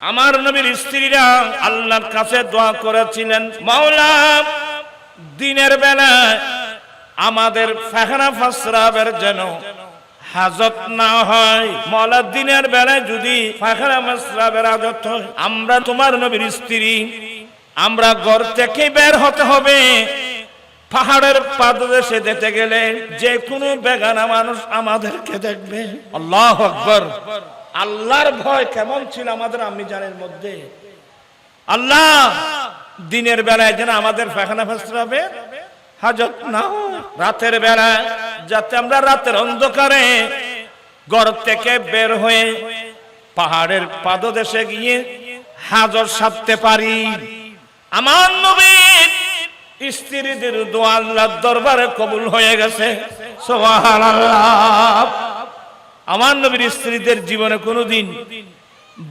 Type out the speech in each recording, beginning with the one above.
আমার নবীর স্ত্রীরা আল্লাহর কাছে দোয়া করেছিলেন, মাওলা দিনের বেলায় আমাদের ফাখরা ফাসরাবের যেন হাজত না হয়। মাওলা দিনের বেলায় যদি ফাখরা ফাসরাবের হাজত হয়, আমরা তোমার নবীর স্ত্রী, আমরা ঘর থেকে বের হতে হবে। পাহাড়ের পাদদেশে যেতে গেলে যে কোনো বেগানা মানুষ আমাদেরকে দেখবে। আল্লাহু আকবার। আল্লাহর ভয় কেমন ছিল আমাদের আম্মি জানের মধ্যে। আল্লাহ দিনের বেলায় যেন আমাদের পায়খানা ফাসরাবে হাজত না হয়, রাতের বেলায় যাতে আমরা রাতের অন্ধকারে ঘর থেকে বের হয়ে পাহাড়ের পাদদেশে গিয়ে হাজত সারতে পারি। আমার নবীর স্ত্রীদের দোয়া আল্লাহর দরবারে কবুল হয়ে গেছে। সুবহানাল্লাহ। আমার নবীর স্ত্রীদের জীবনে কোনোদিন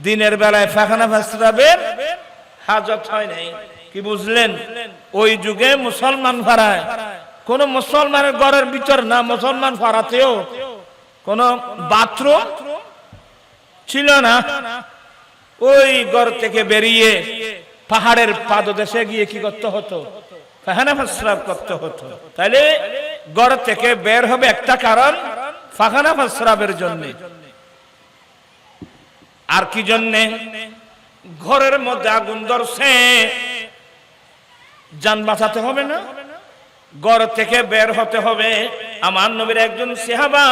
দিনের বেলায় পায়খানা ফাসরাবের হাজত হয় নাই। কি বুঝলেন? ওই যুগে মুসলমান ফারায় কোন মুসলমানের ঘরের ভিতর না, মুসলমান ফারাতেও কোন বাথরুম ছিল না। ওই ঘর থেকে বেরিয়ে পাহাড়ের পাদদেশে গিয়ে কি করতে হতো? পায়খানা ফাসরাব করতে হতো। তাইলে ঘর থেকে বের হবে একটা কারণ, পায়খানা ফাসরাবের জন্য। আর কি জন্যে? ঘরের মধ্যে আগুন ধরছে, জান বাঁচাতে হবে না, ঘর থেকে বের হতে হবে। আমার নবীর একজন সাহাবা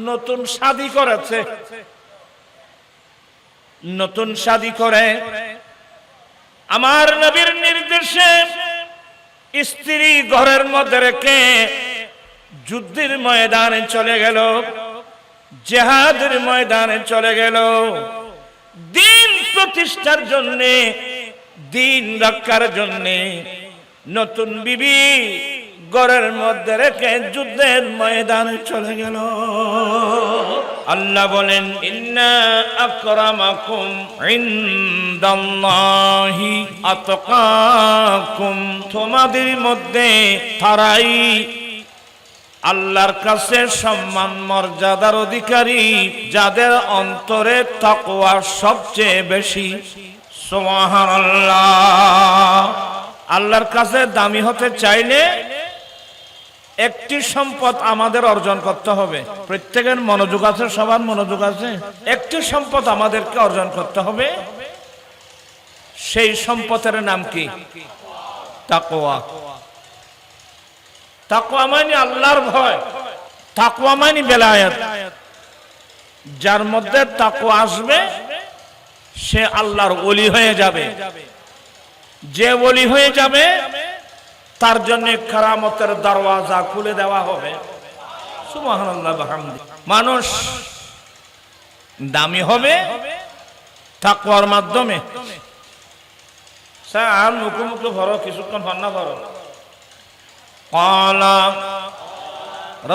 নতুন শাদী করেছে, নতুন শাদী করে আমার নবীর নির্দেশে স্ত্রী ঘরের মধ্যে রেখে যুদ্ধের ময়দানে চলে গেল, জিহাদের ময়দানে চলে গেল। দিন প্রতিষ্ঠার জন্য, দিন রক্ষার জন্য নতুন বিবি ঘরের মধ্যে রেখে যুদ্ধের ময়দানে চলে গেল। আল্লাহ বলেন, ইন্না আকরামাকুম ইনদাল্লাহি আতকাকুম, তোমাদের মধ্যে তারাই আল্লাহর কাছে সম্মান মর্যাদার অধিকারী যাদের অন্তরে তাকওয়া সবচেয়ে বেশি। সুবহানাল্লাহ। আল্লাহর কাছে দামি হতে চাইলে একটি সম্পদ আমাদের অর্জন করতে হবে। প্রত্যেকের মনোযোগ আছে, সবার মনোযোগ আছে। একটি সম্পদ আমাদেরকে অর্জন করতে হবে, সেই সম্পদের নাম কি? তাকওয়া। তাকওয়া মানে আল্লাহর ভয়, তাকওয়া মানে বেলায়েত। যার মধ্যে তাকওয়া আসবে সে আল্লাহর ওলি হয়ে যাবে। যে ওলি হয়ে যাবে তার জন্য কারামতের দরওয়াজা খুলে দেওয়া হবে। সুবহানাল্লাহ বিহামদিহি। মানুষ দামি হবে তাকওয়ার মাধ্যমে। স্যার মুখোমুখি ভরো, কিছুক্ষণ ভান্না ভরো। قال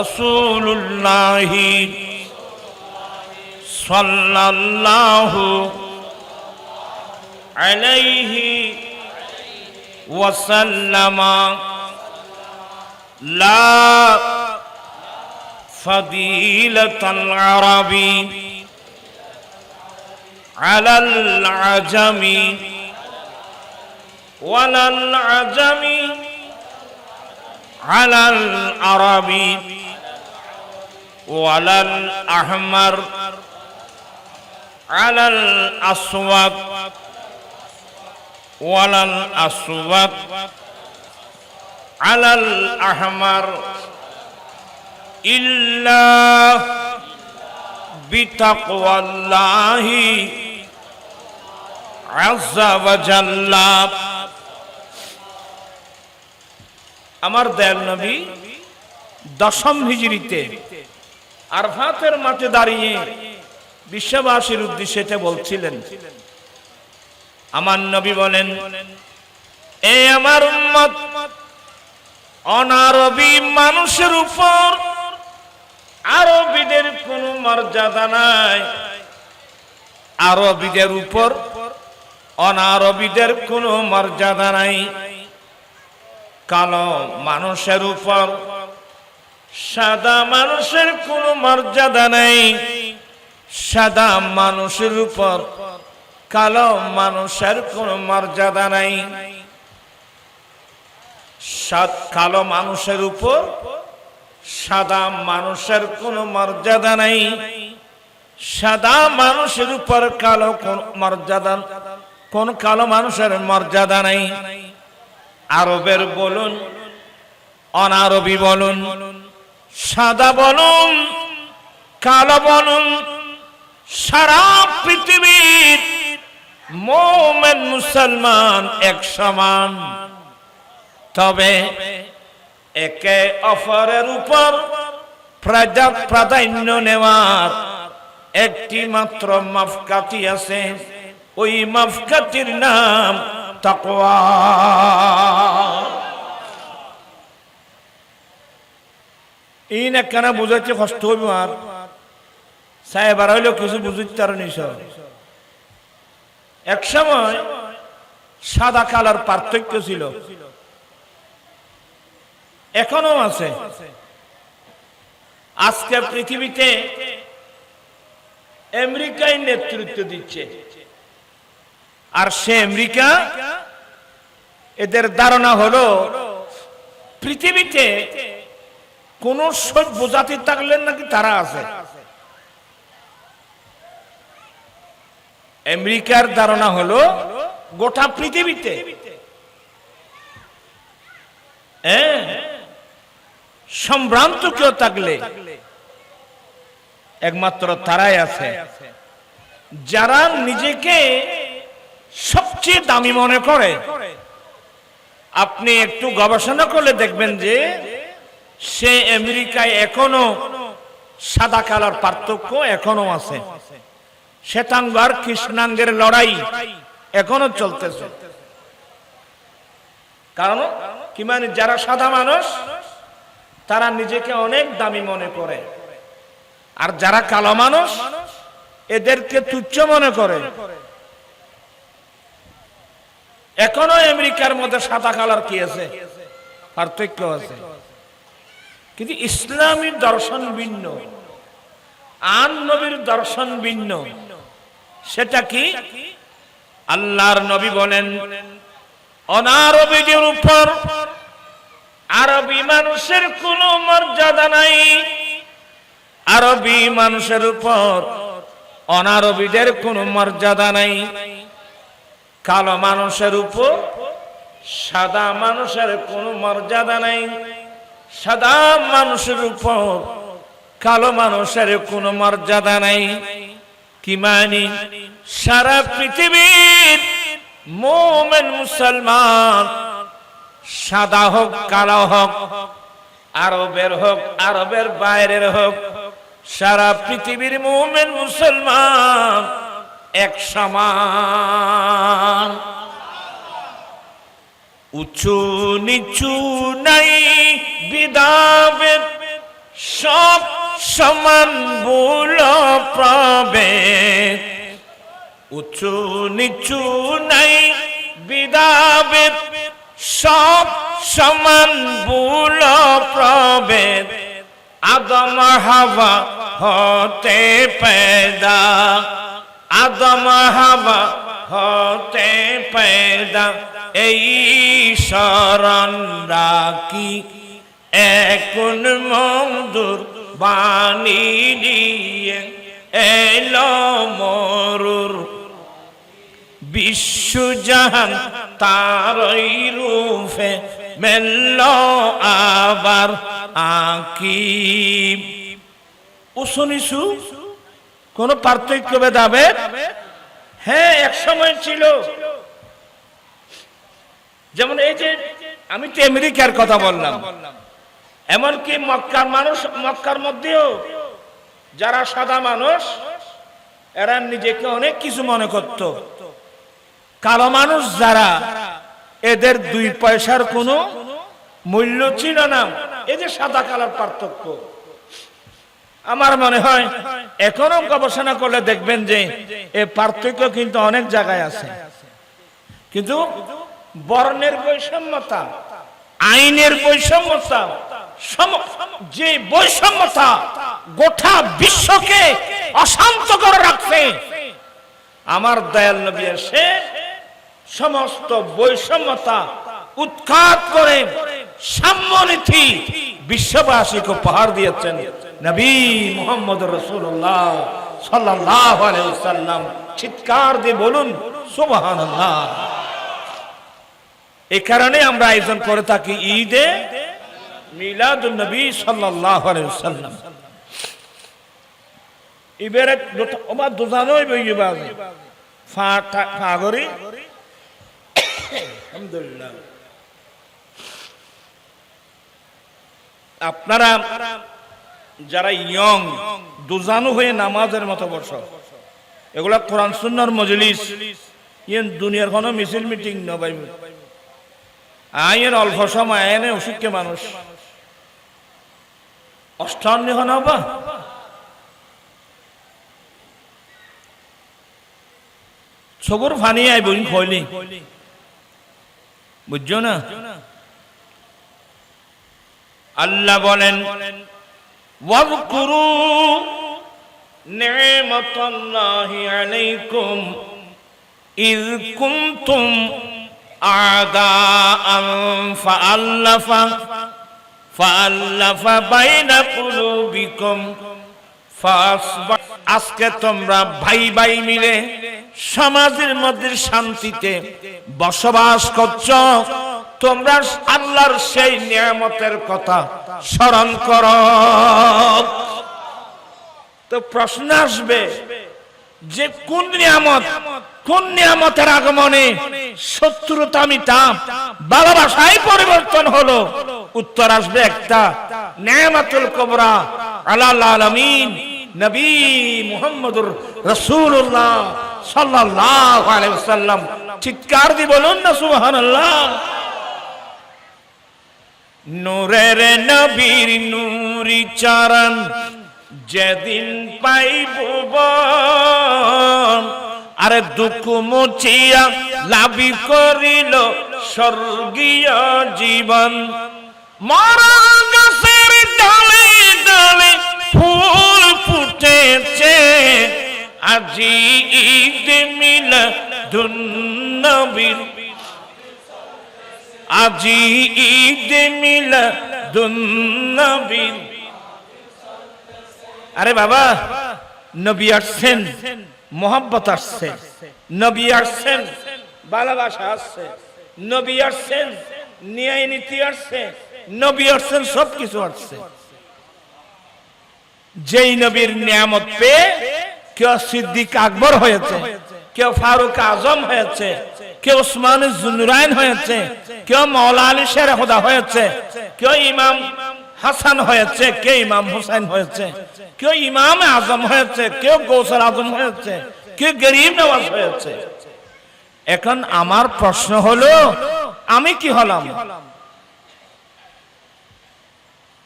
رسول الله صلى الله عليه وسلم لا فضيلة العربي على العجم ولا العجم على العربي ولا الأحمر على الأسود ولا الأسود على الأحمر إلا بتقوى الله عز وجل। আমার দয়াল নবী দশম হিজরিতে আরফাতের মাঠে দাঁড়িয়ে বিশ্ববাসীর উদ্দেশ্যে বলছিলেন। আমার নবী বলেন, এ আমার উম্মত, অনারবী মানুষের উপর আরবীদের কোনো মর্যাদা নাই। আরবীদের উপর অনারবীদের কোনো মর্যাদা নাই। কালো মানুষের উপর সাদা মানুষের কোনো মর্যাদা নেই। সাদা মানুষের উপর কালো মানুষের কোনো মর্যাদা নাই। কালো মানুষের উপর সাদা মানুষের কোনো মর্যাদা নাই। সাদা মানুষের উপর কালো কোন মর্যাদা, কোন কালো মানুষের মর্যাদা নাই। আরবের বলুন, অনারবি বলুন, সাদা বলুন, কালো বলুন, সারা পৃথিবীর মুমিন মুসলমান এক সমান। তবে একে অপরের উপর প্রাধান্য নেওয়ার একটি মাত্র মাপকাঠি আছে, ওই মাপকাঠির নাম তাকওয়া। এই না কেন বুঝাচ্ছে কষ্ট হইব আর সাহেবার হইলেও কিছু বুঝতে তার নিশ। এক সময় সাদা কালার পার্থক্য ছিল, এখনো আছে। আজকে পৃথিবীতে আমেরিকাই নেতৃত্ব দিচ্ছে, আর সে আমেরিকা এদের ধারণা হলো পৃথিবীতে কোন সভ্য জাতি থাকলে নাকি তারা আছে। আমেরিকার ধারণা হলো গোটা পৃথিবীতে সম্ভ্রান্ত কেউ থাকলে একমাত্র তারাই আছে, যারা নিজেকে সবচেয়ে দামি মনে করে। আপনি একটু গবেষণা করলে দেখবেন যে সে আমেরিকায় এখনো সাদা কালার পার্থক্য এখনো আছে। শ্বেতাঙ্গ আর কৃষ্ণাঙ্গের লড়াই এখনো চলতেছে। কারণ কি মানে যারা সাদা মানুষ তারা নিজেকে অনেক দামি মনে করে, আর যারা কালো মানুষ এদেরকে তুচ্ছ মনে করে। এখনো আমেরিকার মধ্যে সাদা কালার কি আছে, পার্থক্য আছে। কিন্তু ইসলামী দর্শন ভিন্ন, আন নবীর দর্শন ভিন্ন। সেটা কি? আল্লাহর নবী বলেন, অনারবীদের উপর আরবি মানুষের কোনো মর্যাদা নাই। আরবি মানুষের উপর অনারবীদের কোনো মর্যাদা নাই। কালো মানুষের উপর সাদা মানুষের কোনো মর্যাদা নাই। সাদা মানুষের উপর কালো মানুষের কোনো মর্যাদা নাই। কি মানি? সারা পৃথিবীর মুমিন মুসলমান, সাদা হোক কালো হোক, আরবের হোক আরবের বাইরের হোক, সারা পৃথিবীর মুমিন মুসলমান এক সমান। উঁচু নিচু নাই বিদাবেদ, সব সমান ভুল প্রভেদ। উঁচু নিচু নাই বিদাবেদ, সব সমান ভুল প্রভেদ। আদম হাওয়া হতে पैदा, আদম হাওয়া হতে पैदा। এই শরণ রাখি এখন মধুর বাণী নিয়ে এলো মরুর। বিশ্বজাহান তারই রূপে মেলল আবার আঁকি। উঁচু নিচু কোন পার্থক্য ভেদাভেদ হ্যাঁ এক সময় ছিল। যেমন এই যে আমি তো আমেরিকার কথা বললাম, এমনকি মক্কার মানুষ, মক্কার মধ্যেও যারা সাদা মানুষ এরা নিজেকে অনেক কিছু মনে করত। কালো মানুষ যারা, এদের 2 পয়সার কোনো মূল্য ছিল না। এই যে সাদা কালার পার্থক্য, আমার মনে হয় এখনো গবেষণা করলে দেখবেন যে এই পার্থক্য কিন্তু অনেক জায়গায় আছে। কিন্তু বর্ণের বৈষম্যতা, আইনের বৈষম্যতা, যে বৈষম্যতা গোটা বিশ্বকে অশান্ত করে রাখছে, আমার দয়াল নবী এসে সমস্ত বৈষম্যতা উৎখাত করে সাম্যনীতি বিশ্ববাসীকে উপহার দিয়েছেন নবী মুহাম্মদ রাসূলুল্লাহ সাল্লাল্লাহু আলাইহি ওয়াসাল্লাম। চিৎকার দিয়ে বলুন সুবহানাল্লাহ। এই কারণে আমরা আয়োজন করে থাকি ঈদে মিলাদুন নবী সাল্লাল্লাহু আলাইহি ওয়াসাল্লাম। ইবেরে ওমা দুজানোই বইবা ফাগরি আলহামদুলিল্লাহ। আপনারা যারা ইয়ং দুজানু হয়ে নামাজের মতো বসো, এগুলা কোরআন সুন্নাহর মজলিস, ইয়েন দুনিয়ার কোনো মিছিল মিটিং নবাই। আইয়ের অল্প সময় এনে অসুখকে মানুষ অষ্টান্ন হবা ছবর ফানি আই বই খয়লি বুঝছো না। আল্লাহ বলেন ওয়াযকুরু নি'মাতাল্লাহি আলাইকুম ইয কুনতুম আ'দাআন ফাআল্লাফা বাইনা কুলুবিকুম ফাসবাহ। আজকে তোমরা ভাই ভাই মিলে সমাজের মধ্যে শান্তিতে বসবাস করছো, তোমরা আল্লাহর সেই নিয়ামতের কথা স্মরণ করো। তো প্রশ্ন আসবে যে কোন নিয়ামতের আগমনে শত্রুতা মিটাম ভালোবাসায় পরিবর্তন হলো? উত্তর আসবে একটা, নিয়ামতুল কুবরা আলাল আলামিন নবী মুহাম্মদুর রাসূলুল্লাহ সাল্লাল্লাহু আলাইহি ওয়াসাল্লাম। চিৎকার দিয়ে বলুন না সুবহানাল্লাহ। নূরের নবীর নূরি চরণ যেদিন পাইব আরে দুঃখ মুছিয়া লাভি করিল স্বর্গীয় জীবন। মরা গাছের ডালে ডালে ফুল ফুটেছে, আজি ঈদ মিলাদুন নবীর, আজি ঈদ মিলাদুন নবীর। আরে বাবা, নবী আসছেন, মোহাব্বত আসছে, নবী আসছেন, ভালোবাসা আসছে, নবী আসছেন, ন্যায় নীতি আসছে, নবী আসছেন, সবকিছু আসছে। যেই নবীর নিয়ামত পেয়ে কেউ সিদ্দিক আকবর হয়েছে, কেউ ফারুক আজম হয়েছে, কেউ উসমান জুনুরাইন হয়েছে, কেউ মাওলা আলী শের খোদা হয়েছে, কেউ ইমাম হাসান হয়েছে, কেউ ইমাম হুসাইন হয়েছে, কেউ ইমাম আজম হয়েছে, কেউ গৌসুল আজম হয়েছে, কেউ গরিব নওয়াজ হয়েছে। এখন আমার প্রশ্ন হলো, আমি কি হলাম?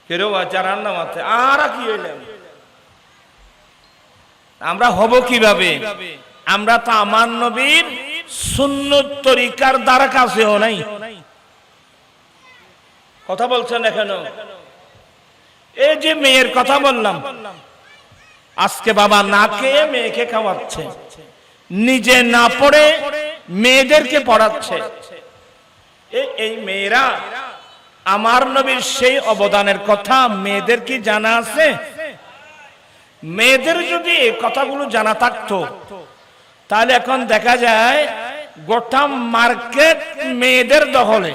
কেউ আচারান নামাতে আর কি হইলাম? আমরা হব কিভাবে? আমরা তো আমার নবীর সুন্নত তরিকার দ্বারা কাছেও নাই। কথা বলছেন এখনো? এই যে মেয়ের কথা বললাম, আজকে বাবা না খেয়ে মেয়েকে খাওয়াচ্ছে, নিজে না পড়ে মেয়েদেরকে পড়াচ্ছে। এই মেয়েরা আমার নবীর সেই অবদানের কথা মেয়েদের কি জানা আছে? মেয়েদের যদি এই কথাগুলো জানা থাকতো তাহলে এখন দেখা যায় গোটা মার্কেট মেয়েদের দখলে।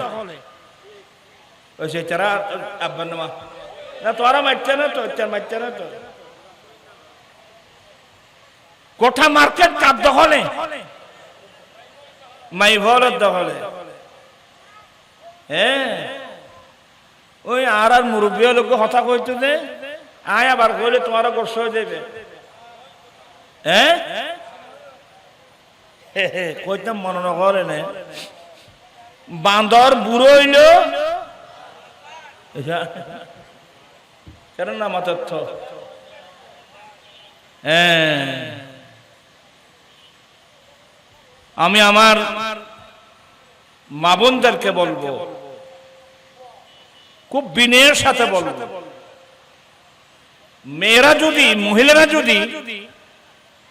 তোরা মারছে না তো, মারছে না তো, গোটা মার্কেট কার দখলে? মাইভলের দখলে। হ্যাঁ, ওই আর মুরব্বী লোক কথা কইতো যে আয় আবার কইলে তোমারও গোস হয়ে যাবে। হ্যাঁ, কইতাম মনে না করে না, বান্দর বুড়ো হইল কেন না মাতথ্য। হ্যাঁ, আমি আমার মা বোনদেরকে বলবো, খুব বিনয়ের সাথে বলবো, মেয়েরা যদি, মহিলারা যদি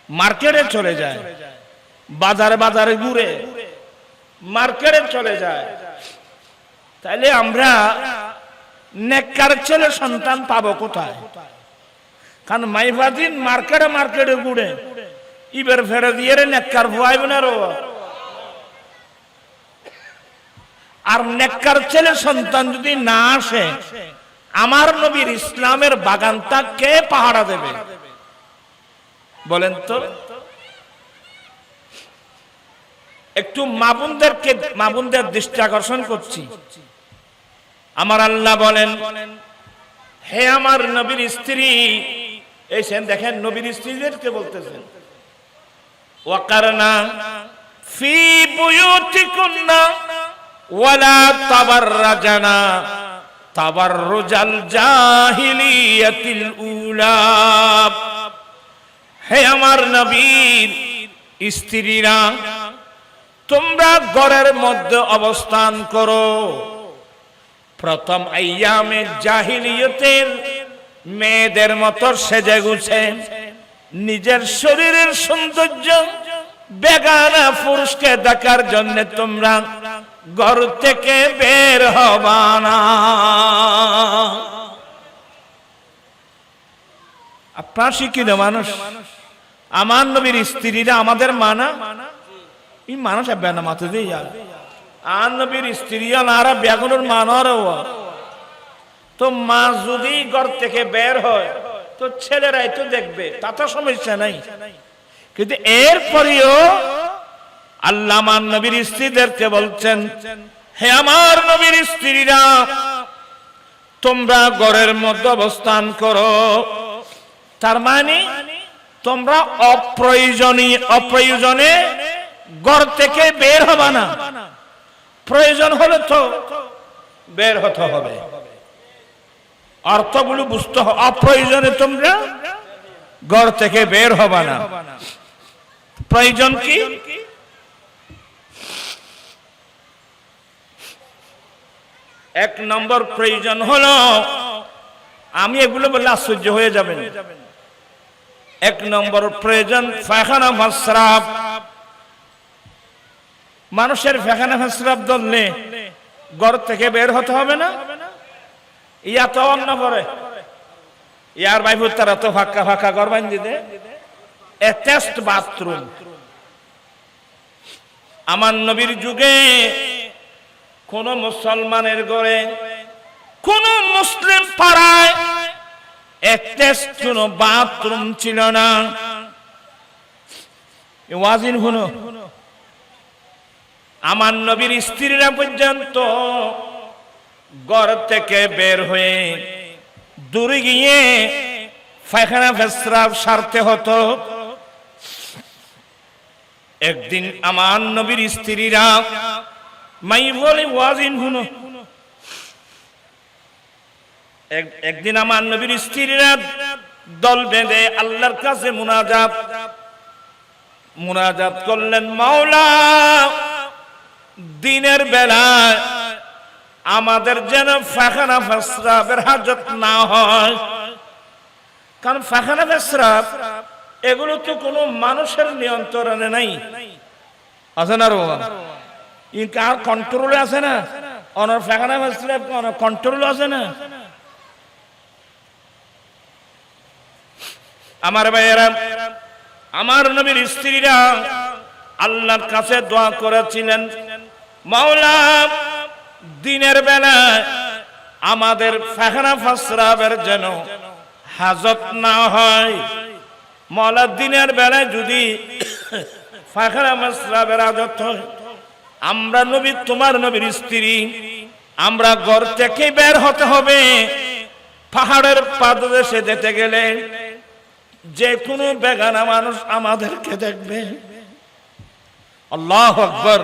মার্কেটে চলে যায়, বাজারে বাজারে ঘুরে, মার্কেটে চলে যায়, তাইলে আমরা নেককার ছেলে সন্তান পাবো কোথায়? কারণ মাইফাদিন মার্কেটে মার্কেটে ঘুরে ইবের ফেরে দিয়ে নেককার ভুয়াইব না রো। আর নেককার ছেলে সন্তান যদি না আসে, আমার নবীর ইসলামের বাগানটা কে পাহারা দেবে বলেন তো? একটু মাবুনদের দৃষ্টি আকর্ষণ করছি। আমার আল্লাহ বলেন, হে আমার নবীর স্ত্রী, এসেন দেখেন নবীর স্ত্রীদেরকে বলতেছেন, ওয়াকারনা ফি বুয়ুতিকুন্না ওয়ালা তাবাররাজানা তাবাররুজাল জাহিলিয়াতিল উলা। হে আমার নবীর স্ত্রীরা, তোমরা ঘরের মধ্যে অবস্থান করো প্রথম আইয়ামে জাহিলিয়তের মেয়েদের মতো সেজে গুছে, নিজের শরীরের সৌন্দর্য বেগানা পুরুষকে দেখার জন্য তোমরা ঘর থেকে বের হবা না। আপনার শিক্ষিত মানুষ, আমার নবীর স্ত্রীরা আমাদের মানা, এই মানুষ বেনা মাথা দিয়ে যাবে। আর নবীর স্ত্রী আর বেগুনের মানার, তো মা যদি ঘর থেকে বের হয় তো ছেলেরাই তো দেখবে, তাতে সমস্যা নাই। কিন্তু এরপরেও আল্লাহ আমার নবীর স্ত্রীদেরকে বলছেন, হে আমার নবীর স্ত্রীরা, তোমরা ঘরের মধ্যে অবস্থান করো। তার মানে তোমরা অপ্রয়োজনে ঘর থেকে বের হবে না, প্রয়োজন হলে তো বের হতে হবে। অর্থগুলো বুঝতে হবে, অপ্রয়োজনে তোমরা ঘর থেকে বের হবে না। প্রয়োজন কি? এক নম্বর প্রয়োজন হলো, আমি এগুলো বললে আশ্চর্য হয়ে যাবেন, এক নম্বর প্রয়োজন পায়খানা প্রস্রাব। মানুষের পায়খানা প্রস্রাব ধরলে ঘর থেকে বের হতে হবে না? ইয়া তো অন্য পরে ইয়ার ভাইপুর তারা তো ফাঁকা ফাঁকা ঘর বান্ধি দে, অ্যাটাচড বাথরুম। আমার নবীর যুগে কোন মুসলমানের ঘরে, কোন মুসলিম পাড়ায় অ্যাটাচড কোনো বাথরুম ছিল না। ওয়াজিন শুনো, আমার নবীর স্ত্রীরা পর্যন্ত ঘর থেকে বের হয়ে দূরে গিয়ে পায়খানা প্রস্রাব সারতে হতো। একদিন আমার নবীর স্ত্রীরা, মাই বলে ওয়াজিন শুনো, একদিন আমার নবীর স্ত্রীরা দল বেঁধে আল্লাহর কাছে মুনাজাত করলেন, মাওলা দিনের বেলায় আমাদের যেন পায়খানা প্রস্রাবের হাজত না হয়। কারণ পায়খানা প্রস্রাব এগুলো তো কোনো মানুষের নিয়ন্ত্রণে নাই, আছে না? কার কন্ট্রোলে আছে না? অনার পায়খানা প্রস্রাব কন্ট্রোল আছে না? আমার ভাইয়েরা, আমার নবীর স্ত্রীরা আল্লাহর কাছে দোয়া করেছিলেন, মাওলা দিনের বেলায় আমাদের পায়খানা প্রস্রাবের যেন হাজত না হয়। মাওলা দিনের বেলায় যদি পায়খানা প্রস্রাবের হাজত হয়, আমরা নবী তোমার নবীর স্ত্রী, আমরা ঘর থেকে বের হতে হবে। পাহাড়ের পাদদেশে যেতে গেলে যে কোনো বেগানা মানুষ আমাদেরকে দেখবে। আল্লাহু আকবার।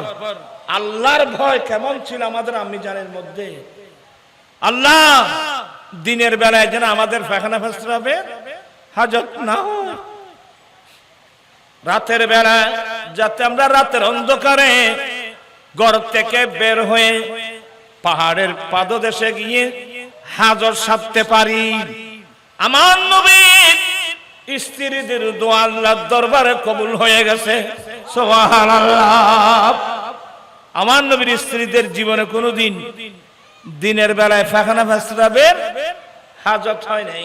আল্লাহর ভয় কেমন ছিল আমাদের আম্মি জানের মধ্যে। আল্লাহ দিনের বেলায় যেন আমাদের পায়খানা প্রস্রাবের হাজত না হয়, রাতের বেলায় যাতে আমরা রাতের অন্ধকারে ঘর থেকে বের হয়ে পাহাড়ের পাদদেশে গিয়ে হাজত সারতে পারি। আমার নবীর স্ত্রীদের দোয়া আল্লাহর দরবারে কবুল হয়ে গেছে। সুবহানাল্লাহ। আমার নবীর স্ত্রীদের জীবনে কোনোদিন দিনের বেলায় পায়খানা প্রস্রাবের হাজত হয় নাই।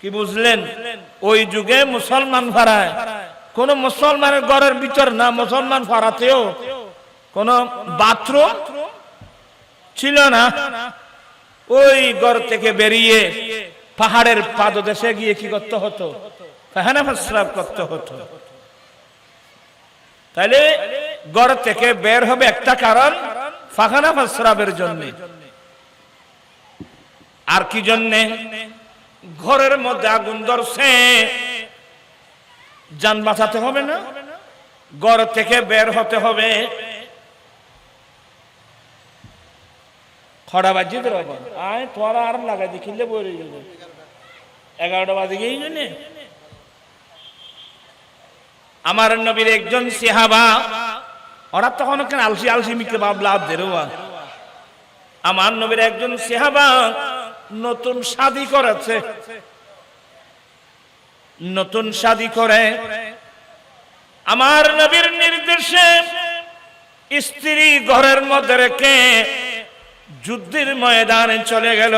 কি বুঝলেন? ওই যুগে মুসলমান ফারায় কোন মুসলমানের ঘরের ভিতর না, মুসলমান ফারাতেও কোন বাথরুম ছিল না। ওই ঘর থেকে বেরিয়ে পাহাড়ের পাদদেশে গিয়ে কি করতে হতো? পায়খানা প্রস্রাব করতে হতো। তাহলে ঘর থেকে বের হবে একটা কারণ, পায়খানা প্রস্রাবের জন্য। আর কি জন্যে? ঘরের মধ্যে আগুন ধরছে, জান বাঁচাতে হবে না, ঘর থেকে বের হতে হবে। খড়া বাজিয়ে দেবো আয় তোরা আর লাগাই দেখিলে বলে গেল 11টা বাজে গিয়ে জন্যে। আমার নবীর একজন সাহাবা, ওরা তখন কেন আলসি আলসি মিকে ভাবলা দেরোয়া। আমার নবীর একজন সাহাবা নতুন শাদী করেছে। নতুন শাদী করে আমার নবীর নির্দেশে স্ত্রী ঘরের মধ্যে রেখে যুদ্ধের ময়দানে চলে গেল,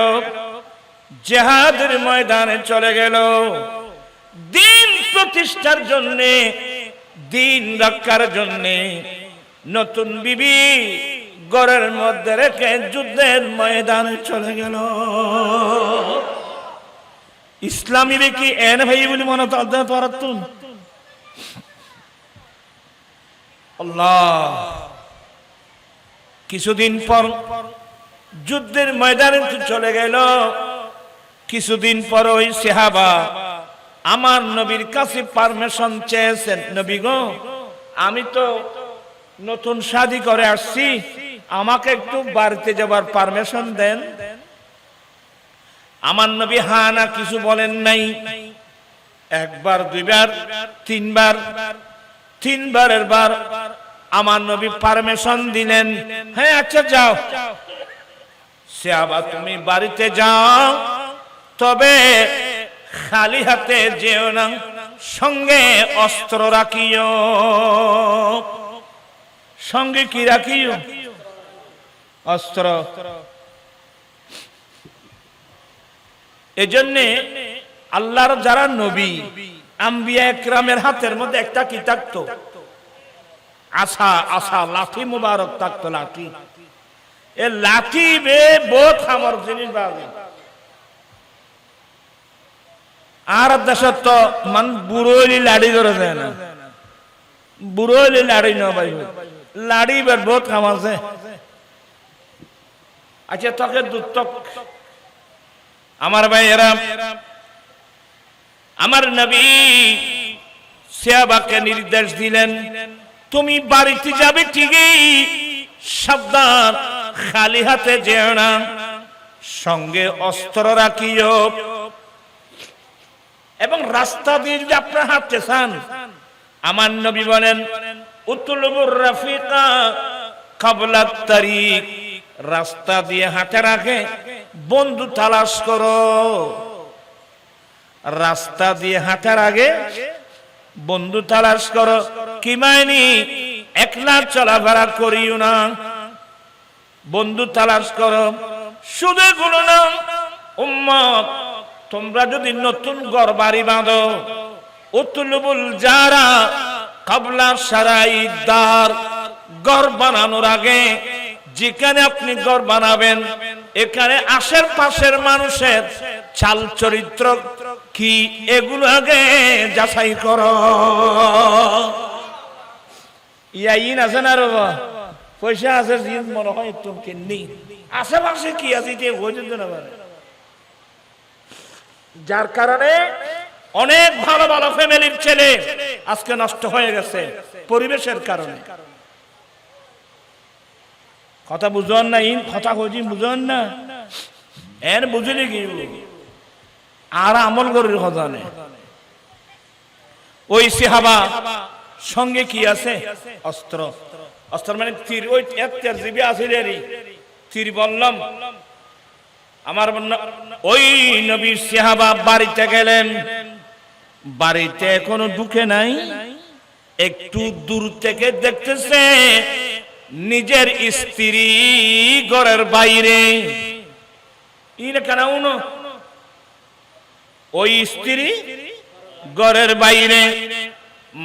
জিহাদের ময়দানে চলে গেল। দিন প্রতিষ্ঠার জন্যে, দিন রক্ষার জন্যে নতুন বিবি ঘরের মধ্যে রেখে যুদ্ধের ময়দানে চলে গেল। ইসলামী কি এন ভাই বলি মনে পারতুন? আল্লাহ। কিছুদিন পর যুদ্ধের ময়দানে চলে গেল। কিছুদিন পর ওই সাহাবা আমার নবীর কাছে পারমিশন চেয়েছেন, নবী গো আমি তো নতুন শাদী করে আসছি, আমাকে একটু বাড়িতে যাবার পারমিশন দেন। আমার নবী হ্যাঁ না কিছু বলেন নাই। একবার, দুইবার, তিনবার, তিনবারের বার আমার নবী পারমিশন দিলেন। হ্যাঁ আচ্ছা যাও সাহাবা, তুমি বাড়িতে যাও, তবে খালি হাতে যেও না, সঙ্গে অস্ত্র রাখিও। সঙ্গে কি রাখিও? অস্ত্র। এজন্যে আল্লাহর যারা নবী আম্বিয়া একরামের হাতের মধ্যে একটা কি থাকতো? আশা, আশা লাঠি মুবারক থাকতো। লাঠি, এ লাঠি বে বহুত আমার জিনিস বাজে। আর দেশত তো মান বুড়োলি লাড়ি ধরে যায় না, বুড়োলি লাড়ি ন ভাই, লাড়ি বের বহুত কাম আছে। আচ্ছা তোকে দুধ আমার ভাই এরা, আমার নবী সাহাবাকে নির্দেশ দিলেন, তুমি বাড়িতে যাবে ঠিকই, সাবধান খালি হাতে যেও না, সঙ্গে অস্ত্র রাখিও। এবং রাস্তা দিয়ে যদি আপনার হাঁটতে চান, আমার নবী বলেন উতলুবুর রাফিকা কাবলা তারিক, রাস্তা দিয়ে হাঁটার আগে বন্ধু তালাশ করো। রাস্তা দিয়ে হাঁটার আগে বন্ধু তালাশ করো। কি মাইনি? একলা চলাফেরা করিও না, বন্ধু তালাশ করো। শুধু গুলো না উম্মত, তোমরা যদি নতুন ঘর বাড়ি বাঁধো, উতলুবুল জারা কাবলা সারাইদার, ঘর বানানোর আগে যেখানে আপনি ঘর বানাবেন এখানে আশেপাশের মানুষের চাল চরিত্র কি এগুলো আগে যাচাই করো। ইয়াইন আছে না রে, পয়সা আছে জিন মনে হয় তুমি কিনি, আশেপাশে কি আছে এটা বুঝতে না পারে। যার কারণে অনেক ভালো ভালো ফ্যামিলির ছেলে আজকে নষ্ট হয়ে গেছে পরিবেশের কারণে। কথা বুঝন না, ইন কথা কইছি বুঝন না, এর বুঝলি কি আর আমল করির কথা নেই। ওই সাহাবা সঙ্গে কি আছে? অস্ত্র। অস্ত্র মানে তীর। ওই জিবি আসলে তীর বললাম। আমার ওই নবীর সাহাবা বাড়িতে গেলেন, বাড়িতে এখনো ঢুকে নাই, একটু দূর থেকে দেখতেছে নিজের স্ত্রী ঘরের বাইরে। ওই স্ত্রী ঘরের বাইরে,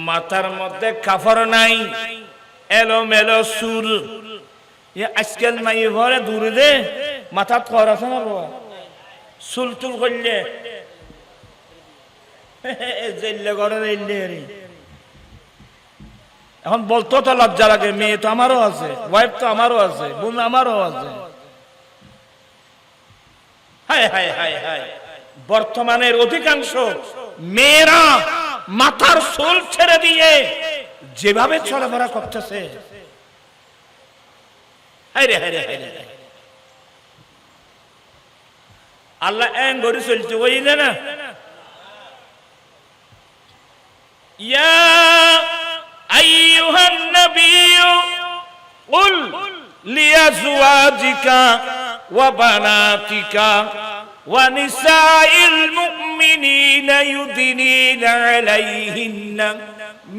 মাথার মধ্যে কাফড় নাই, এলোমেলো চুল। আজকাল মাই ঘরে দূরে দে মাথা খর আছে না বাবা, চুল টুল করলে জেললে ঘরে এখন বলতো তো লজ্জা লাগে, মেয়ে তো আমারও আছে, ওয়াইফ তো আমারও আছে, বোন আমারও আছে। হায় হায় হায় হায়, বর্তমানের অধিকাংশ মেয়েরা মাথার চুল ছেড়ে দিয়ে যেভাবে চলাফেরা করতেছে, হায় রে হায় রে হায় রে, আল্লাহ এন গড়ি চলছে বুঝলে না। ইয়া আইয়ুহান নাবিয়্যু কুল লিআজওয়াজিকা ওয়া বানাতিকা ওয়া নিসাইল মুমিনিনা ইউদিনিনা আলাইহিন্না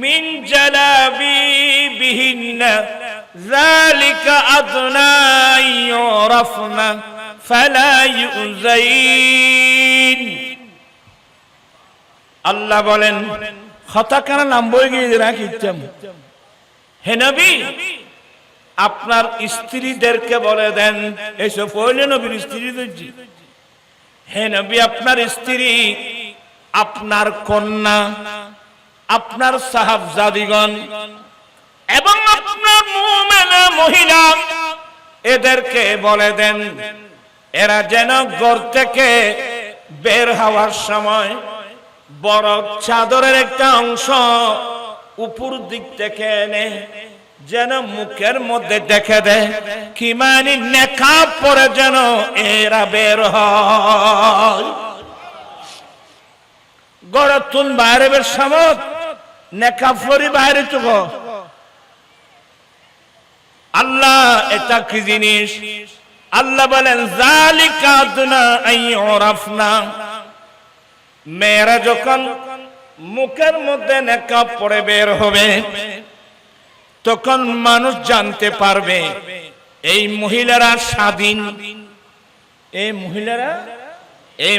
মিন জালাবিবিহিন্না যালিকা আদনা ইউরাফনা ফালা ইউযাইন। আল্লাহ বলেন কথা কেন নাম বই গিয়ে রাখিচ্ছেন, হে নবী আপনার স্ত্রীদেরকে বলে দেন, এইসব হইলে নবীর স্ত্রী দেখছি, হে নবী আপনার স্ত্রী, আপনার কন্যা, আপনার সাহাবজাদিগণ এবং আপনার মুমিনা মহিলা, এদেরকে বলে দেন এরা যেন ঘর থেকে বের হওয়ার সময় বড় চাদরের একটা অংশ উপর দিক থেকে এনে যেন মুখের মধ্যে দেখে দেয়, কি মানে নেকাব পরে যেন এরা বের হয়। গড়তুন বাইরে বের সময় নেকাব পরি বাইরে চুক। আল্লাহ এটা কি জিনিস? আল্লাহ বলেন যালিকা আদনা আইয়ুরাফনা, মেয়েরা যখন মুখের মধ্যে নেকাব পরে বের হবে তখন মানুষ জানতে পারবে এই মহিলারা স্বাধীন, এই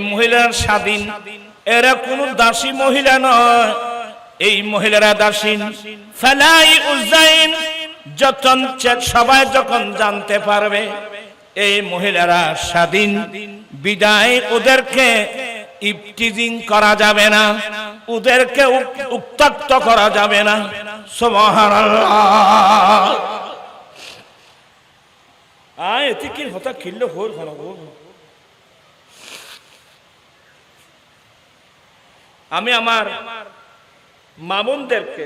মহিলারা স্বাধীন, এরা কোনো দাসী মহিলা নয়, এই মহিলারা দাসীন। ফালাই উযাইন, সবাই যখন জানতে পারবে এই মহিলারা স্বাধীন, বিদায় ওদেরকে ইফতিজিং করা যাবে না, ওদেরকে উত্তক্ত করা যাবে না। সুবহানাল্লাহ। এতে কি হতা খিল্ল হোর খানা গো। আমি আমার মামুনদেরকে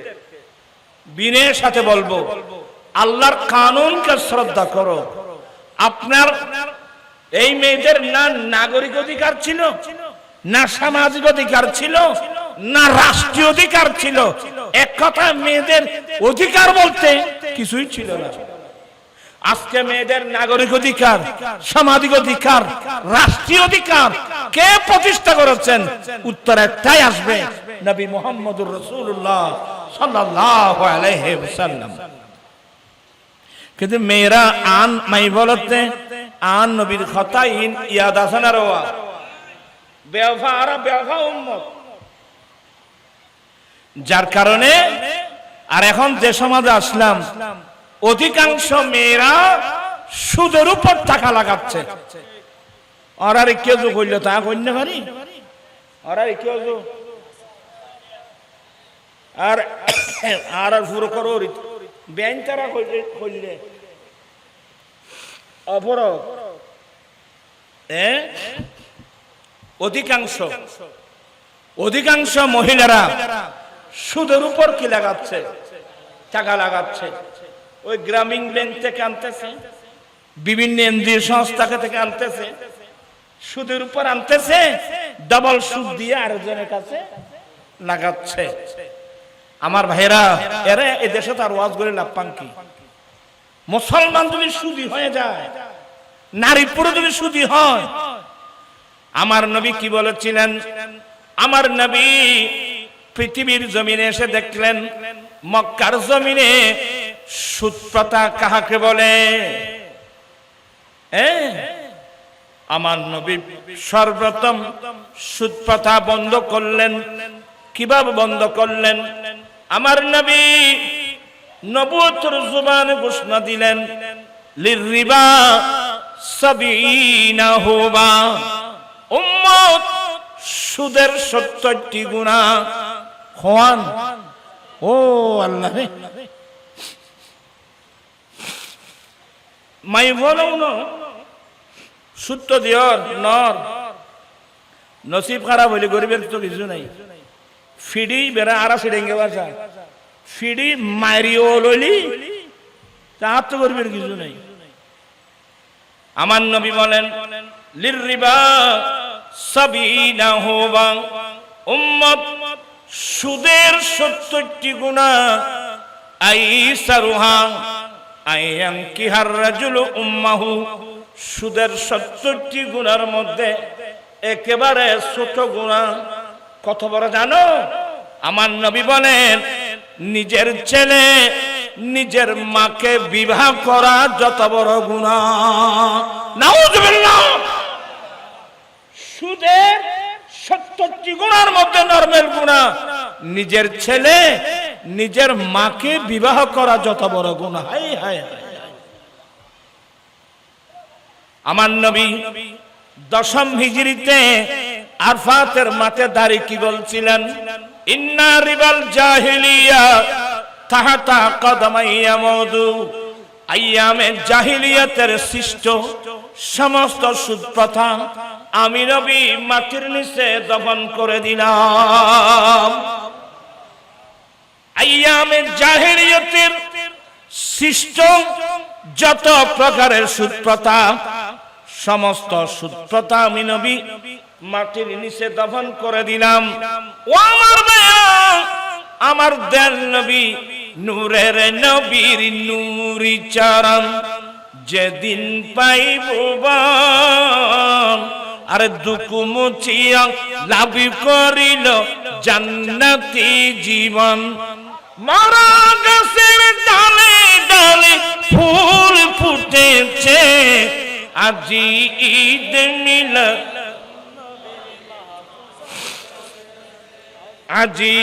বিনয়ের সাথে বলবো, আল্লাহর কানুনকে শ্রদ্ধা করো। আপনার এই মেয়েদের না নাগরিক অধিকার ছিল, না সামাজিক অধিকার ছিল, না রাষ্ট্রীয় অধিকার ছিল। এক কথা মেয়েদের অধিকার বলতে কিছুই ছিল না। আজকে মেয়েদের নাগরিক অধিকার, সামাজিক অধিকার, রাষ্ট্রীয় অধিকার কে প্রতিষ্ঠা করেছেন? উত্তর একটাই আসবে, নবী মুহাম্মদুর রাসূলুল্লাহ সাল্লাল্লাহু আলাইহি ওয়াসাল্লাম। কিন্তু মেয়েরা আন মাই বলতে আন নবীর কথা ইন ইয়াদ আসানা রওয়া বেওফা উম্মত, যার কারণে আর এখন যে সমাজে আসলাম অধিকাংশ মেয়েরা সুদের উপর টাকা লাগাচ্ছে। আর আর কেউ যে কইল তা কইতে পারি, আর আর কেউ যে আর আর পুরো করো ব্যাংক তারা কইলে অপরাধ। অধিকাংশ মহিলারা সুদের উপর কি লাগাচ্ছে? টাকা লাগাচ্ছে। ওই গ্রামীণ ব্যাংক থেকে আনতেছে, বিভিন্ন এনজিও সংস্থা থেকে আনতেছে, সুদের উপর আনতেছে, ডাবল সুদ দিয়ে আরেকজনের কাছে লাগাচ্ছে। আমার ভাইরা, এরা এই দেশে তার ওয়াজ করে লাভ পান কি? মুসলমান যদি সুদী হয়ে যায়, নারী পুরুষ যদি সুদী হয়, আমার নবী কি বলেছিলেন? আমার নবী পৃথিবীর জমিনে এসে দেখলেন মক্কার জমিনে সুদ প্রথা কাহাকে বলে? আমার নবী সর্বপ্রথম সুদ প্রথা বন্ধ করলেন। কিভাবে বন্ধ করলেন? আমার নবী নবুয়তের জবানে ঘোষণা দিলেন, লিরিবা সাবিনা হুবা, উম্মত সুদের 70টি গুনাহ হওয়ান। ও আল্লাহ রে, মাই বলো না সুদ দিয়র নর নসিব খারাপ হইলে গরিবের তো কিছু নাই। ফিডি বেড়া আরা সিডেঙ্গে বাসা ফিডি মারিও লইলি তার তো গরিবের কিছু নাই। আমার নবী বলেন, লিরিবা সাবিনা হুবা, উম্মত সুদের 70টি গুনাহ আইসারুহা আইয়ান কিহার রাজুল উম্মাহু, সুদের 70টি গুনার মধ্যে একেবারে ছোট গুনাহ কত বড় জানো? আমার নবী বলেন, নিজের ছেলে নিজের মাকে বিবাহ করা যত বড় গুনাহ। নাউজুবিল্লাহ। সুদের 70টি গুনার মধ্যে নরমাল গুনাহ নিজের ছেলে নিজের মাকে বিবাহ করা যত বড় গুনাহ। হায় হায়। আমার নবী 10ম হিজরিতে আরফাতের মাঠে দাঁড়িয়ে কি বলছিলেন? ইন্না রিবাল জাহিলিয়া তাহাতা কদমাইয়া মওদু, আইয়ামে জাহিলিয়াতের সৃষ্ট সমস্ত সুদ প্রথা আমি নবী মাটির নিচে দফন করে দিলাম। আইয়ামে জাহিলিয়াতের সৃষ্ট যত প্রকারের সুদ প্রথা, সমস্ত সুদ প্রথা আমি নবী মাটির নিচে দফন করে দিলাম। ও আমার ভাইয়া, আমার দেল নবী নূরের নবীর নূরি চরণ যেদিন পাইব আরে দুঃখ মুছিয়া লাভ করিল জান্নাতি জীবন। মারা গাছের ডালে ডালে ফুল ফুটেছে, আজি ঈদ মিলাদ, আজি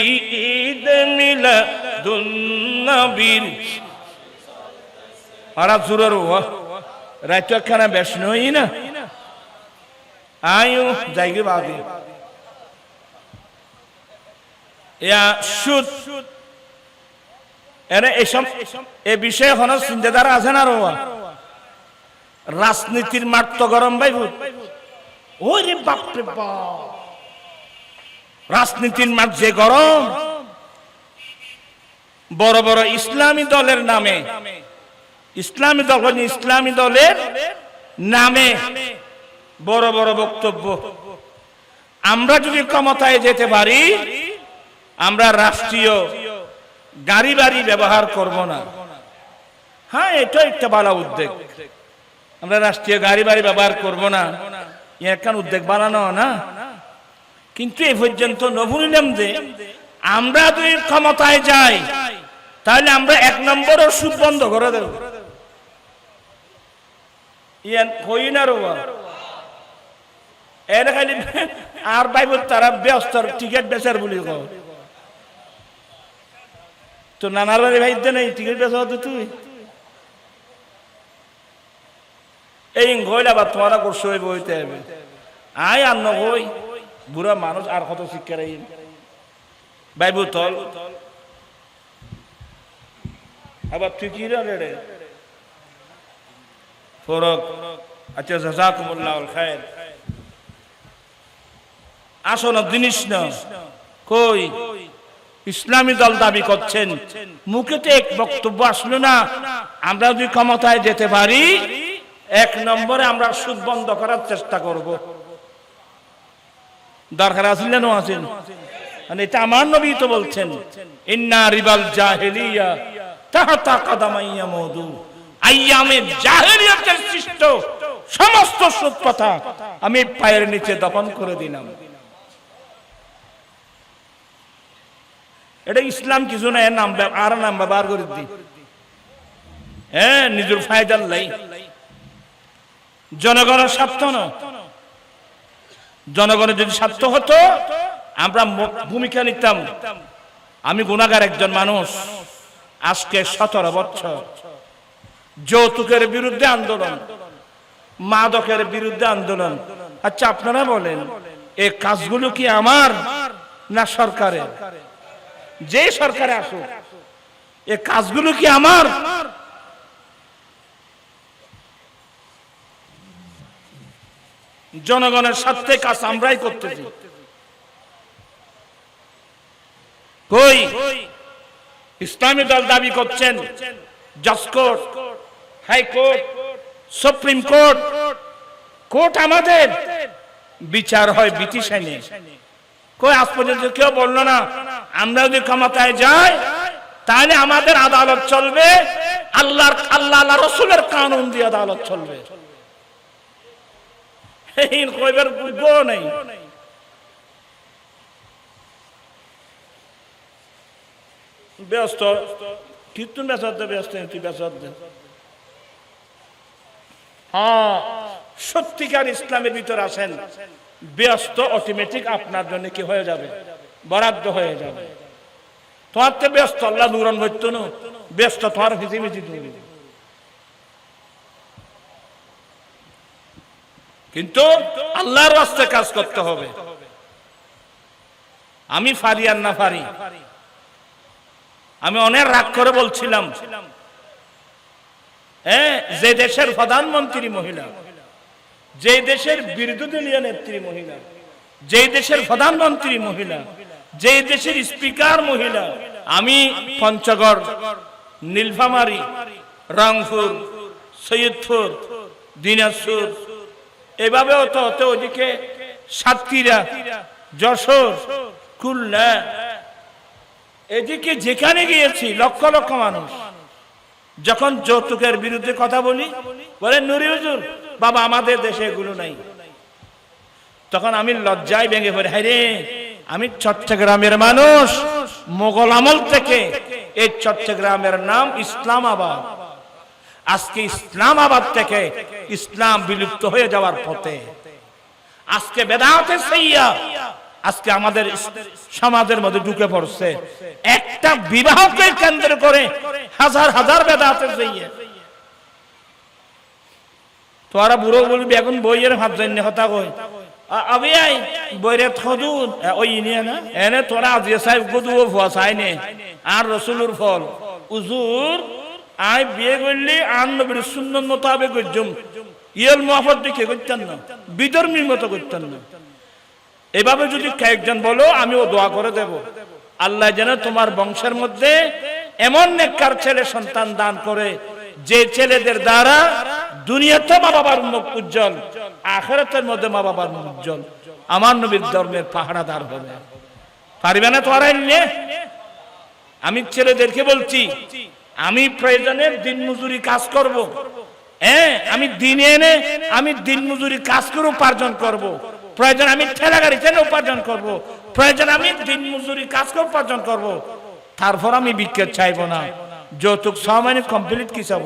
ঈদ মিলাদুন নবীর। আরা জুরার রাইতো খানা বেশ নই না আয়ু জায়গা বাদে ইয়া সুদ এনে এসব এ বিষয়ে হন চিন্তাধারা আছে না? রোয়া রাজনীতির মাঠ তো গরম ভাই ভূত। ওরে বাপরে বাপ, রাজনীতির মাঠ যে গরম। বড় বড় ইসলামী দলের নামে, ইসলামী দল ইসলামী দলের নামে বড় বড় বক্তব্য। আমরা যদি ক্ষমতায় যেতে পারি, আমরা রাষ্ট্রীয় গাড়ি বাড়ি ব্যবহার করব না। হ্যাঁ, এটা একটা ভালো উদ্যোগ। আমরা রাষ্ট্রীয় গাড়ি বাড়ি ব্যবহার করব না, এখান উদ্যোগ বানানো না। কিন্তু এ পর্যন্ত নবুনিলাম যে আমরা যদি ক্ষমতায় যাই, তাহলে আমরা 1 নম্বরও সুদ বন্ধ করে দেব। ইয়ান হই না রোয়া এর খালি আর বাইব তারা ব্যস্ত টিকিট বেচার বলি কও তো নানার বাড়ি ভাই নেই টিকিট বেচা হতো তুই এই ঘইলা বা তোমারা করছো হইব হইতে হবে আয় আর নই বুড়া মানুষ আর কত শিক্ষা রাই বাইব তল আবার তুই কি রে ফরক আচ্ছা জাযাকুমুল্লাহুল খায়র আসো না জিনিস না কই ইসলামী দল দাবি করছেন মুখে তো এক বক্তব্য আসলো না আমরা যদি ক্ষমতায় যেতে পারি 1 নম্বরে আমরা সুদ বন্ধ করার চেষ্টা করব দরকার আছে না আছেন মানে এটা আমার নবী তো বলছেন ইন্না রিবাল জাহিলিয়া তাহতা কদমাইয়া মওদু আইয়ামে জাহিলিয়াতের সৃষ্ট সমস্ত সুদ প্রথা আমি পায়ের নিচে দফন করে দিলাম এটা ইসলাম কিছু না, নাম আর নাম ব্যবহার করে দিই, হ্যাঁ, নিজের ফায়দার লাই, জনগণের স্বার্থ না। জনগণের যদি স্বার্থ হতো আমরা ভূমিকা নিতাম। আমি গুনাহগার একজন মানুষ, আজকে 17 বছর যৌতুকের বিরুদ্ধে আন্দোলন, মাদকের বিরুদ্ধে আন্দোলন। আচ্ছা আপনারা বলেন এই কাজগুলো কি আমার না সরকারের? যে সরকারে আসুক এই কাজগুলো কি আমার? জনগণের স্বার্থে কাজ আমরাই করতেছি। কই ইসলামী দল দাবি করছেন জাজ court, high court, supreme court, court আমাদের, বিচার হয় ব্রিটিশ আইনে। কই আজ পর্যন্ত কেউ বললো না আমরা যদি ক্ষমতায় যাই তাহলে আমাদের আদালত চলবে আল্লাহ রসুলের কানুন দিয়ে আদালত চলবে। কইবার গো নেই। ব্যস্ত কীর্তন ব্যস্ত হ্যাঁ, সত্যিকার ইসলামের ভিতর আসেন, ব্যস্ত অটোমেটিক আপনার জন্য কি হয়ে যাবে? বরাদ্দ হয়ে যাবে। তোমার তো ব্যস্ত আল্লাহ নুরন হইতো না, ব্যস্ত তোমার হিজিমিজি দূর। কিন্তু আল্লাহর রাস্তায় কাজ করতে হবে। আমি পারি আর না পারি, আমি অনেক রাগ করে বলছিলাম, যে দেশের প্রধানমন্ত্রী মহিলা, যে দেশের বিরোধী দলীয় নেত্রী মহিলা, যে দেশের প্রধানমন্ত্রী মহিলা, যে দেশের স্পিকার মহিলা, আমি পঞ্চগড়, নীলফামারী, রংপুর, সৈয়দপুর, দিনাজপুর, এভাবেও তো ওদিকে সাতক্ষীরা, যশোর, খুলনা, এদিকে যেখানে গিয়েছি লক্ষ লক্ষ মানুষ যখন যৌতুকের বিরুদ্ধে কথা বলি, বলে নুরি হুজুর বাবা আমাদের দেশে এগুলো নাই, তখন আমি লজ্জায় ভেঙে পড়ি। হায় রে, আমি চট্টগ্রামের মানুষ, মোগল আমল থেকে এই চট্টগ্রামের নাম ইসলামাবাদ। আজকে ইসলামাবাদ থেকে ইসলাম বিলুপ্ত হয়ে যাওয়ার পথে। আজকে বেদাতে সাইয়া আজকে আমাদের সমাজের মধ্যে ঢুকে পড়ছে। একটা বিবাহকে কেন্দ্র করে হাজার হাজার বেদাতে সাইয়া। তোরা বুড়ো বলবি এখন বইয়ের হাত জন্য কথা কই আবি আই বইরে থদুন ওই নিয়ে না এনে তোরা আজিয়া সাহেব গদু ভুয়া চাইনে আর রসুলুর ফল উজুর আই বিয়ে করলে আর নবীর সুন্নত মোতাবেক করজুম ইয়েল মুআফাত দেখে করতেন না, বিধর্মীর মতো করতেন না। এভাবে যদি কয়েকজন বলো আমিও দোয়া করে দেব, আল্লাহ যেন তোমার বংশের মধ্যে এমন নেককার ছেলে সন্তান দান করে যে ছেলেদের দ্বারা দুনিয়াতে মা বাবার মুখ উজ্জ্বল, আখিরাতের মধ্যে মা বাবার মুখ উজ্জ্বল, আমার নবীর ধর্মের পাহারাদার হবে। পারবে না তোরা নিয়ে? আমি ছেলেদেরকে বলছি আমি প্রয়োজনে দিন মজুরি কাজ করব, আমি দিনে এনে আমি দিন মজুরি কাজ করে উপার্জন করব, প্রয়োজন আমি ঠেলা গাড়ি চেনে উপার্জন করব, প্রয়োজন আমি দিন মজুরি কাজ করে উপার্জন করব, তারপর আমি বিক্রি চাইব না। যৌতুক সামান্য কমপ্লিট কি চাব?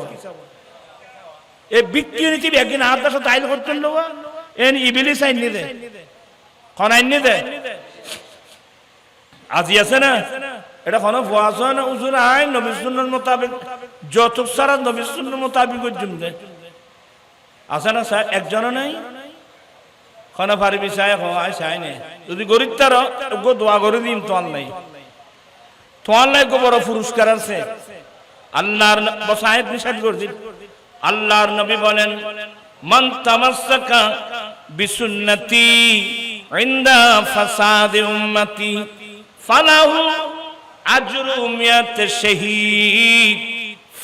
এই বিক্রি নীতি একদিন আর দশ তাইল করতেন লোক এন ইবিলিস আইন দে কোন আইন দে আজি আছে না, এটা কোনো বয়স হয় না। উজুর আইন নবী সুন্নাহর মোতাবেক যৌতুক ছাড়া নবী সুন্নাহর মোতাবেক দে আছে না স্যার? একজনও নাই। কোন পারবি চাই হয় চাই নে যদি গরিব তার গো দোয়া করে দিন তোয়াল নাই, তোয়াল নাই গো বড় পুরস্কার আছে। আল্লাহর বসায়েত নিষেধ করছি। আল্লাহর নবী বলেন মান তামাসসাকা বিসুন্নতি ইনদা ফাসাদি উম্মতি ফালাহু আজরু মিয়াত শহীদ।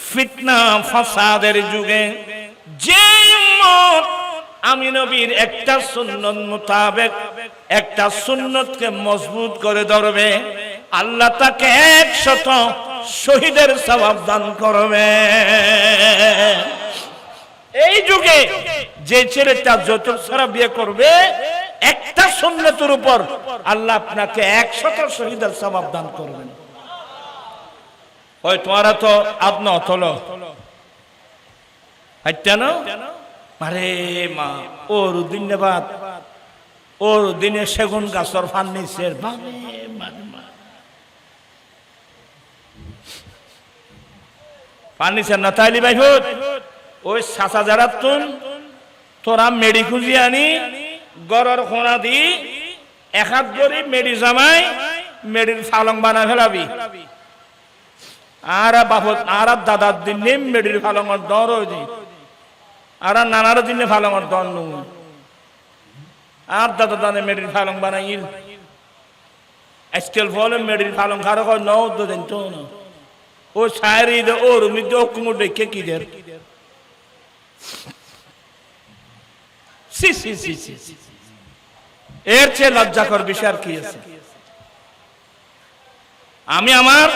ফিতনা ফাসাদের যুগে যে উম্মত আমি নবীর একটা সুন্নত মোতাবেক একটা সুন্নতকে মজবুত করে ধরবে, আল্লাহ তাকে 100 শহীদের সওয়াব দান করবে। এই যুগে যে ছেলেটা যৌতুক ছাড়া বিয়ে করবে একটা সুন্নতের উপর আল্লাহ আপনাকে 100 শহীদের সওয়াব দান করবেন। ওই তোমারা তো আদন হলো হাইটানো আরে মা ওর দিনবাদ ওর দিনে সেগুন গাছর ফার্নিচার ফার্নিচার না তাইলি ভাই হুত ওই সাসা যারা তুন তোরা মেডি খুঁজি আনি গরর খোনা দি এক হাত ধরে মেডি জামাই মেডির ফালং বানা ফেলাবি আর বাপত আর দাদার দিনে মেডির ফালঙর দর হয়ে আর নানার দিনে ফালঙর দর নু আর দাদা দানে মেডির ফালং বানাই আজকাল ফলে মেডির ফালং খারো নও তো দেন তো না ও সারি দে ও রুমি দে কুমুর দেখে কি দের সি সি সি সি এর চেয়ে লজ্জাকর বিষয় আর কি আছে আমি আমার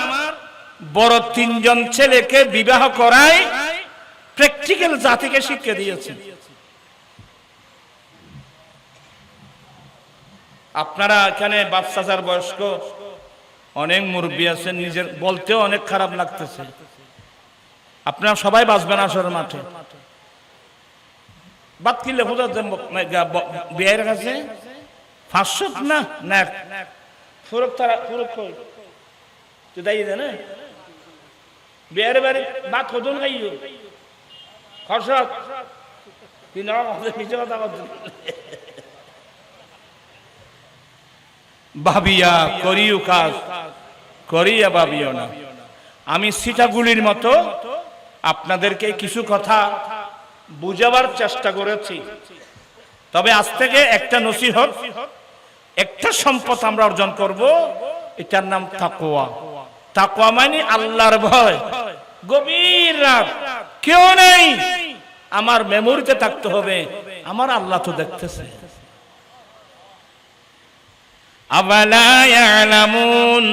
বড় 3 জন ছেলেকে বিবাহ করাই প্র্যাকটিক্যাল জাতিকে শিক্ষা দিয়েছি আপনারা এখানে বাচ্চাদের বয়স্ক অনেক মুরব্বী আছেন নিজের বলতেও অনেক খারাপ লাগতেছে আপনারা সবাই বাঁচবেন আসর মাঠে বাদ কিনলে খোঁজা বিয়ের কাছে 500 না না ফুরক তারা ফুরক তো দাই দে না বিয়ের বাড়ি বাদ খোঁজন খাইও খরচত তিন কিছু কথা ভাবিয়া করিও কাজ করিয়া ভাবিও না আমি সিটাগুলির মতো আপনাদেরকে কিছু কথা বুঝাবার চেষ্টা করেছি তবে আজ থেকে একটা নসিহত একটা সম্পদ আমরা অর্জন করব এটার নাম তাকওয়া তাকওয়া মানে আল্লাহর ভয় গভীর রাত কেউ নেই আমার মেমোরিতে থাকতে হবে আমার আল্লাহ তো দেখতেছে আওয়ালা ইয়ালামুন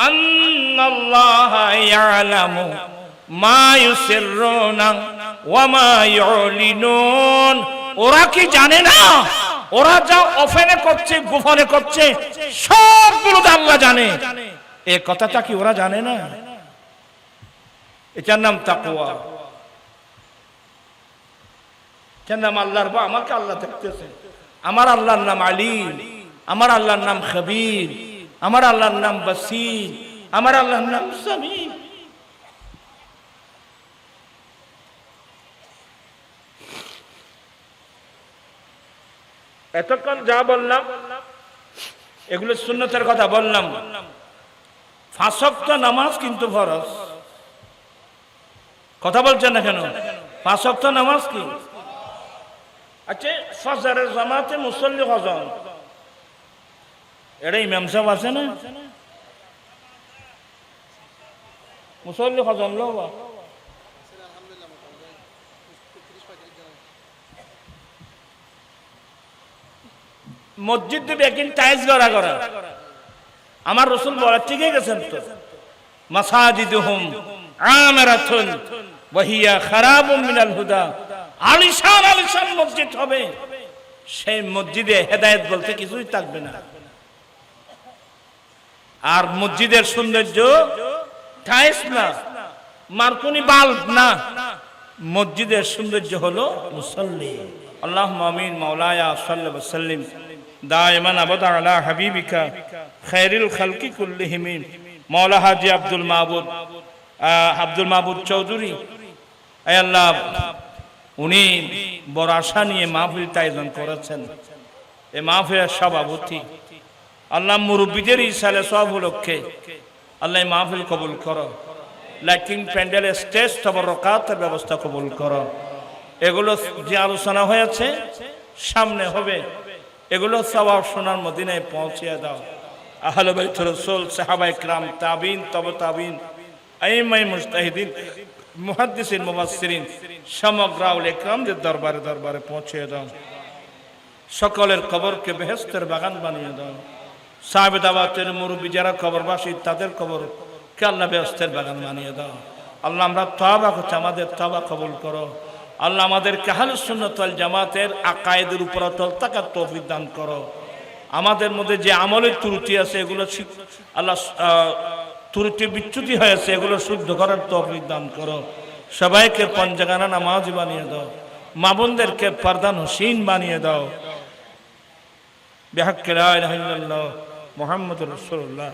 আন্নাল্লাহা ইয়ালামু মা ইউসিররুনা ওয়া মা ইউলিনুন ওরা কি জানে না ওরা যা ওপেনে করছে গোপনে করছে সবগুলো আল্লাহ জানে এই কথাটা কি ওরা জানে না এটার নাম তাকওয়া এটার নাম আল্লাহর ভয় আমাকে আল্লাহ দেখতেছে আমার আল্লাহর নাম আলিম আমার আল্লাহর নাম খবীর আমার আল্লাহর নাম বসীর আমার আল্লাহর নাম সামিঈ এতক্ষণ যা বললাম এগুলো সুন্নতের কথা বললাম 5 ওয়াক্ত নামাজ কিন্তু ফরজ কথা বলছেন না কেন 5 ওয়াক্ত নামাজ কি আচ্ছা ফজরের জামাতে মুসল্লি কজন এটা ইমাম সাহেব আছে না মুসল্লি কজন লোক মসজিদ বেকিন টাইলস গড়া করা আমার রাসূল বলে ঠিকই গেছেন তো মাসাজিদুহুম আমিরাতুন ওয়া হিয়া খারাবুম মিনাল হুদা আলিশান আলিশান মসজিদ হবে সেই মসজিদে হেদায়েত বলতে কিছুই থাকবে না আর মসজিদের সৌন্দর্য টাইলস না মার্কনি বাল্ব না মসজিদের সৌন্দর্য হলো মুসল্লি আল্লাহুম্মা আমিন মাওলায়া সাল্লাল্লাহু আলাইহি ওয়াসাল্লাম দাইমান আবাদা আলা হাবিবিকা খায়রুল খালকি কুল্লিহিম মাওলা হাজী আব্দুল মাবুদ চৌধুরী আয় আল্লাহ উনি বড় আশা নিয়ে মাহফিল আয়োজন করেছেন এই মাহফিলের সভাপতি আল্লাহ মুরব্বীদের ইসালে সব উপলক্ষে আল্লাহ মাহফিল কবুল করো লাইটিং প্যান্ডেল স্টেজ তবরকাতের ব্যবস্থা কবুল করো এগুলো যে আলোচনা হয়েছে সামনে হবে এগুলো সওয়াব সোনার মদিনায় পৌঁছিয়ে দাও আহলে বাইত রাসূল সাহাবায়ে کرام তাবিন তবে তাবিন আইমায়ে মুজতাহিদিন মুহাদ্দিসিন মুফাসসিরিন সমগ্র আউলিয়া کرامদের দরবারে দরবারে পৌঁছিয়ে দাও সকলের কবরকে বেহেশতের বাগান বানিয়ে দাও সাহাবে দাওয়াতের মুরব্বি যারা কবরবাসী তাদের কবরকে আল্লাহ বেহেশতের বাগান বানিয়ে দাও আল্লাহ আমরা তওবা করছি আমাদের তওবা কবুল করো আল্লাহ আমাদেরকে আহলে সুন্নাত ওয়াল জামাতের আকায়েদের উপর অটল থাকার তৌফিক দান করো আমাদের মধ্যে যে আমলের ত্রুটি আছে এগুলো আল্লাহ ত্রুটি বিচ্যুতি হয়েছে এগুলো শুদ্ধ করার তৌফিক দান করো। সবাইকে পঞ্চগানা নামাজি বানিয়ে দাও, মা বোনদেরকে পর্দানশীন বানিয়ে দাও। বিহাক্কে লা ইলাহা ইল্লাল্লাহ মুহাম্মাদুর রাসূলুল্লাহ।